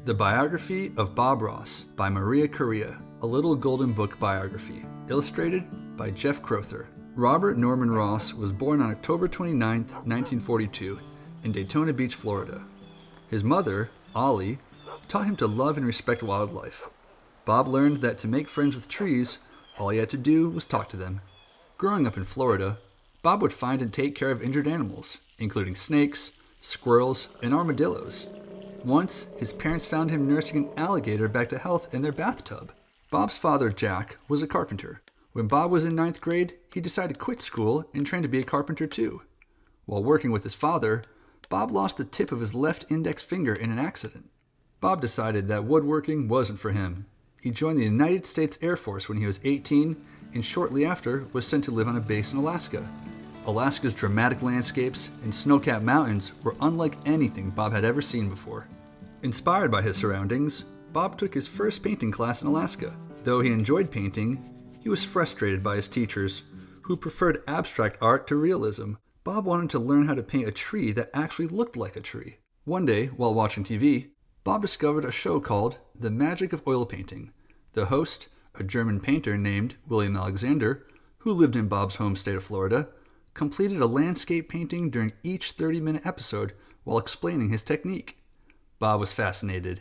The Biography of Bob Ross by Maria Correa, a little golden book biography, illustrated by Jeff Crowther. Robert Norman Ross was born on October 29, 1942, in Daytona Beach, Florida. His mother, Ollie, taught him to love and respect wildlife. Bob learned that to make friends with trees, all he had to do was talk to them. Growing up in Florida, Bob would find and take care of injured animals, including snakes, squirrels, and armadillos. Once, his parents found him nursing an alligator back to health in their bathtub. Bob's father, Jack, was a carpenter. When Bob was in 9th grade, he decided to quit school and train to be a carpenter too. While working with his father, Bob lost the tip of his left index finger in an accident. Bob decided that woodworking wasn't for him. He joined the United States Air Force when he was 18 and shortly after was sent to live on a base in Alaska. Alaska's dramatic landscapes and snow-capped mountains were unlike anything Bob had ever seen before. Inspired by his surroundings, Bob took his first painting class in Alaska. Though he enjoyed painting, he was frustrated by his teachers, who preferred abstract art to realism. Bob wanted to learn how to paint a tree that actually looked like a tree. One day, while watching TV, Bob discovered a show called The Magic of Oil Painting. The host, a German painter named William Alexander, who lived in Bob's home state of Florida, completed a landscape painting during each 30-minute episode while explaining his technique. Bob was fascinated.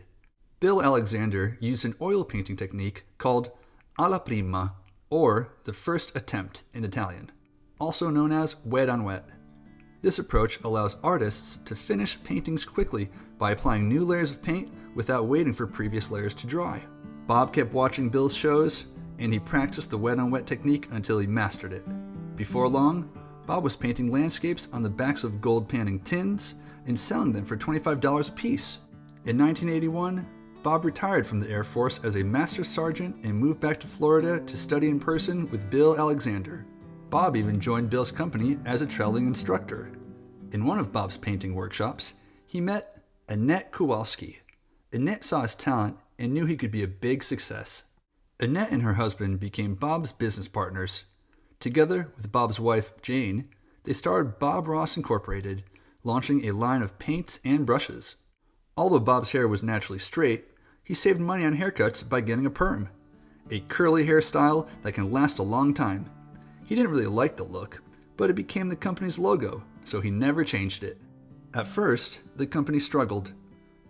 Bill Alexander used an oil painting technique called alla prima, or the first attempt in Italian, also known as wet on wet. This approach allows artists to finish paintings quickly by applying new layers of paint without waiting for previous layers to dry. Bob kept watching Bill's shows, and he practiced the wet on wet technique until he mastered it. Before long, Bob was painting landscapes on the backs of gold panning tins and selling them for $25 a piece. In 1981, Bob retired from the Air Force as a master sergeant and moved back to Florida to study in person with Bill Alexander. Bob even joined Bill's company as a traveling instructor. In one of Bob's painting workshops, he met Annette Kowalski. Annette saw his talent and knew he could be a big success. Annette and her husband became Bob's business partners. Together with Bob's wife, Jane, they started Bob Ross Incorporated, launching a line of paints and brushes. Although Bob's hair was naturally straight, he saved money on haircuts by getting a perm, a curly hairstyle that can last a long time. He didn't really like the look, but it became the company's logo, so he never changed it. At first, the company struggled.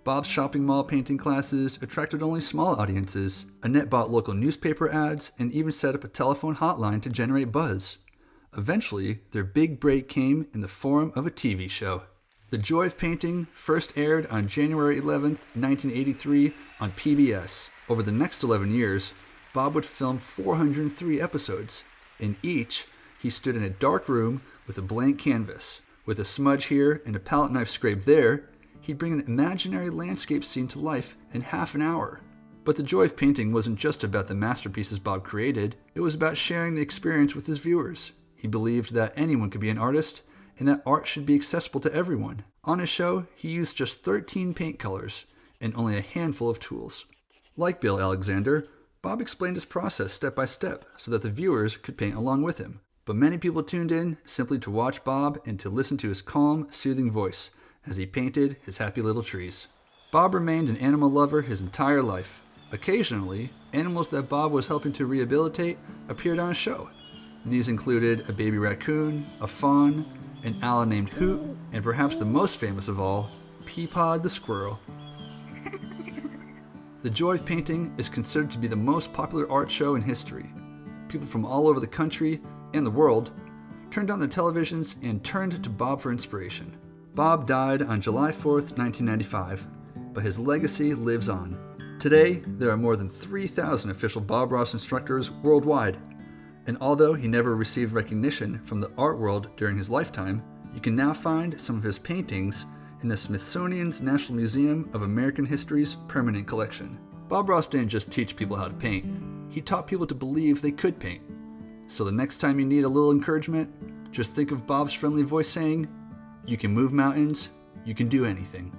Bob's shopping mall painting classes attracted only small audiences. Annette bought local newspaper ads and even set up a telephone hotline to generate buzz. Eventually, their big break came in the form of a TV show. The Joy of Painting first aired on January 11, 1983 on PBS. Over the next 11 years, Bob would film 403 episodes. In each, he stood in a dark room with a blank canvas. With a smudge here and a palette knife scrape there, he'd bring an imaginary landscape scene to life in half an hour. But the joy of painting wasn't just about the masterpieces Bob created, it was about sharing the experience with his viewers. He believed that anyone could be an artist, and that art should be accessible to everyone. On his show, he used just 13 paint colors and only a handful of tools. Like Bill Alexander, Bob explained his process step by step so that the viewers could paint along with him. But many people tuned in simply to watch Bob and to listen to his calm, soothing voice as he painted his happy little trees. Bob remained an animal lover his entire life. Occasionally, animals that Bob was helping to rehabilitate appeared on his show. These included a baby raccoon, a fawn, an owl named Hoot, and perhaps the most famous of all, Peapod the squirrel. The Joy of Painting is considered to be the most popular art show in history. People from all over the country and the world turned on their televisions and turned to Bob for inspiration. Bob died on July 4th, 1995, but his legacy lives on. Today, there are more than 3,000 official Bob Ross instructors worldwide, and although he never received recognition from the art world during his lifetime, you can now find some of his paintings in the Smithsonian's National Museum of American History's permanent collection. Bob Ross didn't just teach people how to paint, he taught people to believe they could paint. So the next time you need a little encouragement, just think of Bob's friendly voice saying, "You can move mountains, you can do anything."